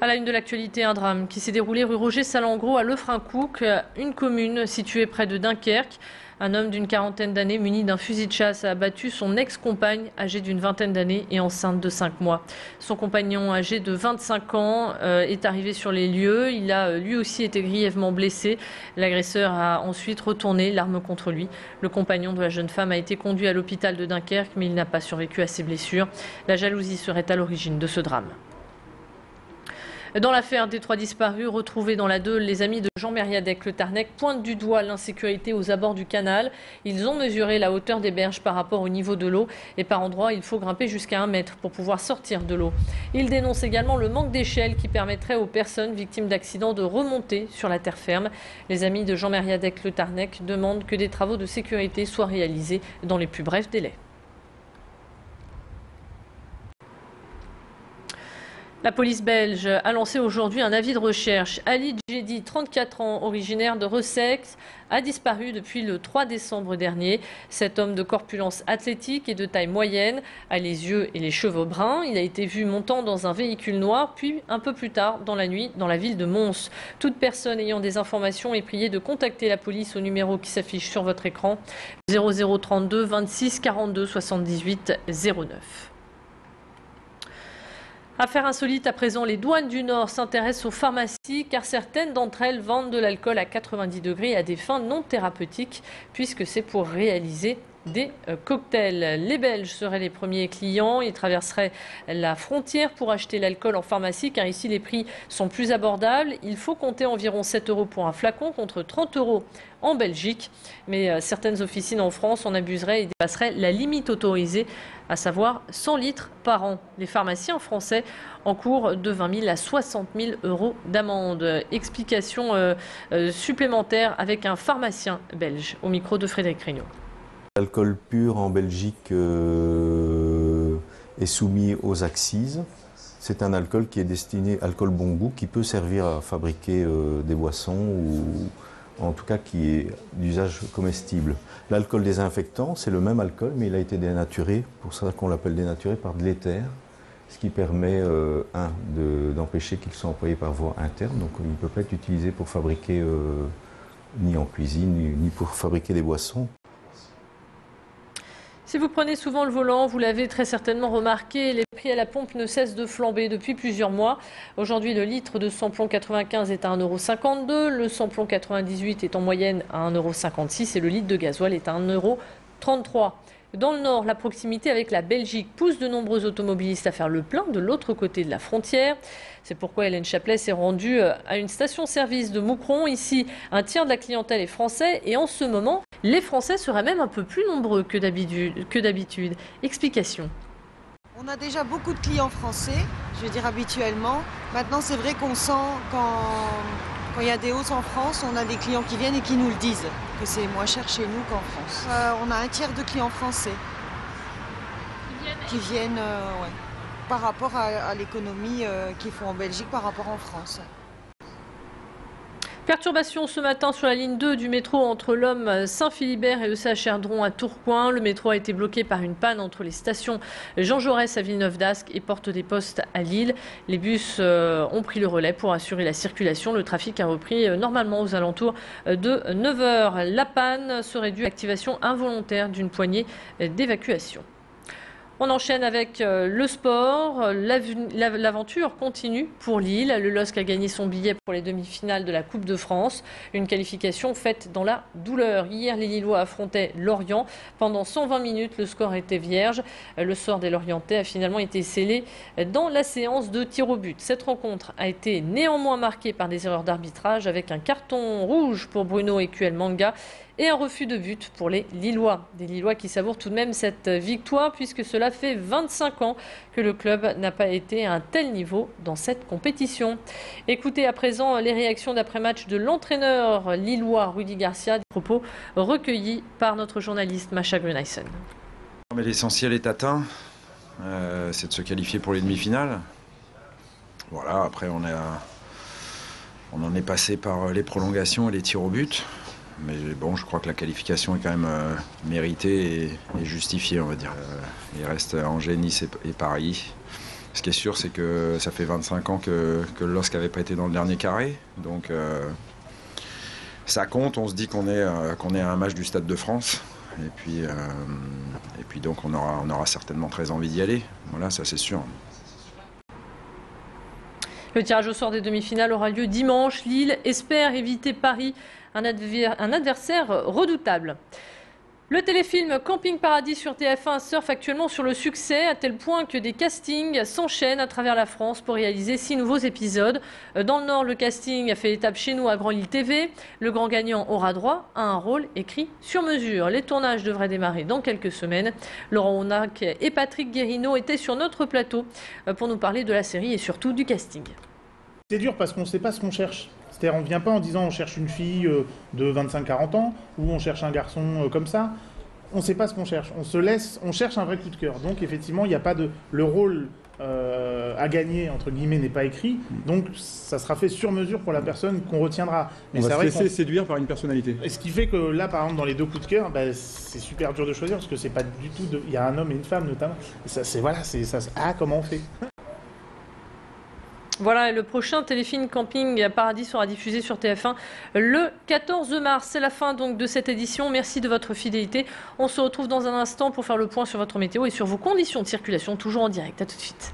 À la une de l'actualité, un drame qui s'est déroulé rue Roger Salengro à Lefrancouc, une commune située près de Dunkerque. Un homme d'une quarantaine d'années muni d'un fusil de chasse a abattu son ex-compagne âgée d'une vingtaine d'années et enceinte de 5 mois. Son compagnon âgé de 25 ans est arrivé sur les lieux. Il a lui aussi été grièvement blessé. L'agresseur a ensuite retourné l'arme contre lui. Le compagnon de la jeune femme a été conduit à l'hôpital de Dunkerque, mais il n'a pas survécu à ses blessures. La jalousie serait à l'origine de ce drame. Dans l'affaire des 3 disparus retrouvés dans la Deûle, les amis de Jean Mériadec, le Tarnec, pointent du doigt l'insécurité aux abords du canal. Ils ont mesuré la hauteur des berges par rapport au niveau de l'eau et par endroits, il faut grimper jusqu'à 1 mètre pour pouvoir sortir de l'eau. Ils dénoncent également le manque d'échelle qui permettrait aux personnes victimes d'accidents de remonter sur la terre ferme. Les amis de Jean Mériadec, le Tarnec, demandent que des travaux de sécurité soient réalisés dans les plus brefs délais. La police belge a lancé aujourd'hui un avis de recherche. Ali Djedi, 34 ans, originaire de Ressex, a disparu depuis le 3 décembre dernier. Cet homme de corpulence athlétique et de taille moyenne a les yeux et les cheveux bruns. Il a été vu montant dans un véhicule noir, puis un peu plus tard dans la nuit dans la ville de Mons. Toute personne ayant des informations est priée de contacter la police au numéro qui s'affiche sur votre écran, 0032 26 42 78 09. Affaire insolite à présent, les douanes du Nord s'intéressent aux pharmacies car certaines d'entre elles vendent de l'alcool à 90 degrés à des fins non thérapeutiques puisque c'est pour réaliser des cocktails. Les Belges seraient les premiers clients. Ils traverseraient la frontière pour acheter l'alcool en pharmacie car ici les prix sont plus abordables. Il faut compter environ 7 € pour un flacon contre 30 € en Belgique. Mais certaines officines en France en abuseraient et dépasseraient la limite autorisée, à savoir 100 litres par an. Les pharmaciens français encourent de 20 000 à 60 000 € d'amende. Explication supplémentaire avec un pharmacien belge au micro de Frédéric Regnault. L'alcool pur en Belgique est soumis aux accises. C'est un alcool qui est destiné, alcool bon goût, qui peut servir à fabriquer des boissons ou en tout cas qui est d'usage comestible. L'alcool désinfectant, c'est le même alcool, mais il a été dénaturé, pour ça qu'on l'appelle dénaturé, par de l'éther, ce qui permet, d'empêcher qu'il soit employé par voie interne, donc il ne peut pas être utilisé pour fabriquer, ni en cuisine, ni pour fabriquer des boissons. Si vous prenez souvent le volant, vous l'avez très certainement remarqué, les prix à la pompe ne cessent de flamber depuis plusieurs mois. Aujourd'hui, le litre de samplon 95 est à 1,52 €, le samplon 98 est en moyenne à 1,56 € et le litre de gasoil est à 1,33 €. Dans le Nord, la proximité avec la Belgique pousse de nombreux automobilistes à faire le plein de l'autre côté de la frontière. C'est pourquoi Hélène Chaplet s'est rendue à une station-service de Moucron. Ici, un tiers de la clientèle est français et en ce moment, les Français seraient même un peu plus nombreux que d'habitude. Explication. On a déjà beaucoup de clients français, je veux dire habituellement. Maintenant, c'est vrai qu'on sent quand il y a des hausses en France, on a des clients qui viennent et qui nous le disent, que c'est moins cher chez nous qu'en France. On a un tiers de clients français qui viennent ouais, par rapport à l'économie qu'ils font en Belgique par rapport en France. Perturbation ce matin sur la ligne 2 du métro entre l'Homme Saint-Philibert et ECH Erdron à Tourcoing. Le métro a été bloqué par une panne entre les stations Jean Jaurès à Villeneuve-d'Ascq et Porte des Postes à Lille. Les bus ont pris le relais pour assurer la circulation. Le trafic a repris normalement aux alentours de 9 h. La panne serait due à l'activation involontaire d'une poignée d'évacuation. On enchaîne avec le sport. L'aventure continue pour Lille. Le LOSC a gagné son billet pour les demi-finales de la Coupe de France. Une qualification faite dans la douleur. Hier, les Lillois affrontaient Lorient. Pendant 120 minutes, le score était vierge. Le sort des Lorientais a finalement été scellé dans la séance de tir au but. Cette rencontre a été néanmoins marquée par des erreurs d'arbitrage avec un carton rouge pour Bruno Ekuel-Manga et un refus de but pour les Lillois. Des Lillois qui savourent tout de même cette victoire puisque cela fait 25 ans que le club n'a pas été à un tel niveau dans cette compétition. Écoutez à présent les réactions d'après-match de l'entraîneur lillois Rudy Garcia, des propos recueillis par notre journaliste Macha Gruneisen. Mais l'essentiel est atteint, c'est de se qualifier pour les demi-finales. Voilà, après on en est passé par les prolongations et les tirs au but. Mais bon, je crois que la qualification est quand même méritée et justifiée, on va dire. Il reste Angers, Nice et Paris. Ce qui est sûr, c'est que ça fait 25 ans que le LOSC n'avait pas été dans le dernier carré. Donc ça compte, on se dit qu'on est à un match du Stade de France. Et puis donc on aura certainement très envie d'y aller. Voilà, ça c'est sûr. Le tirage au sort des demi-finales aura lieu dimanche. Lille espère éviter Paris, un adversaire redoutable. Le téléfilm Camping Paradis sur TF1 surfe actuellement sur le succès, à tel point que des castings s'enchaînent à travers la France pour réaliser 6 nouveaux épisodes. Dans le Nord, le casting a fait étape chez nous à Grand Lille TV. Le grand gagnant aura droit à un rôle écrit sur mesure. Les tournages devraient démarrer dans quelques semaines. Laurent Honac et Patrick Guérino étaient sur notre plateau pour nous parler de la série et surtout du casting. C'est dur parce qu'on ne sait pas ce qu'on cherche. C'est-à-dire on ne vient pas en disant on cherche une fille de 25-40 ans ou on cherche un garçon comme ça. On ne sait pas ce qu'on cherche. On cherche un vrai coup de cœur. Donc effectivement, il n'y a pas de... Le rôle à gagner, entre guillemets, n'est pas écrit. Donc ça sera fait sur mesure pour la personne qu'on retiendra. Mais on va se laisser séduire par une personnalité. Et ce qui fait que là, par exemple, dans les 2 coups de cœur, c'est super dur de choisir parce que c'est pas du tout... Il y a un homme et une femme notamment. Et ça, comment on fait ? Voilà, le prochain téléfilm Camping Paradis sera diffusé sur TF1 le 14 mars. C'est la fin donc de cette édition. Merci de votre fidélité. On se retrouve dans un instant pour faire le point sur votre météo et sur vos conditions de circulation, toujours en direct. À tout de suite.